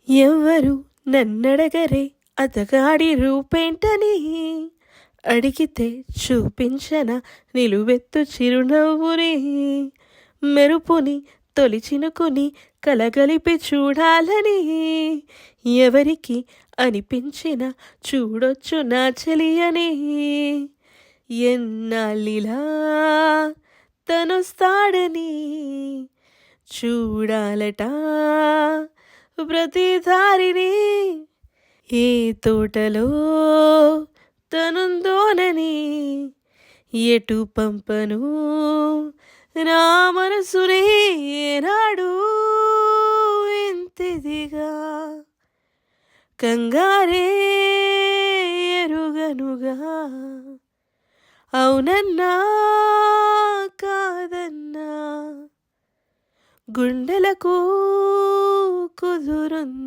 ఎవ్వరు నన్నడగరే అతగాడి రూపేంటని, అడిగితే చూపించన నిలువెత్తు చిరునవ్వుని, మెరుపుని తొలి చినుకుని కలగలిపి చూడాలని, ఎవరికి అనిపించిన చూడొచ్చు నా చెలియని, ఎన్నాళ్ళిలా తనొస్తాడని చూడాలట ప్రతి దారిని, ఏ తోటలో తనుందోనని ఎటు పంపను నా మనసునే, ఏనాడు ఇంతిదిగా కంగారే ఎరుగనుగా, అవునన్నా కాదన్నా గుండెలకు కుదురుంది.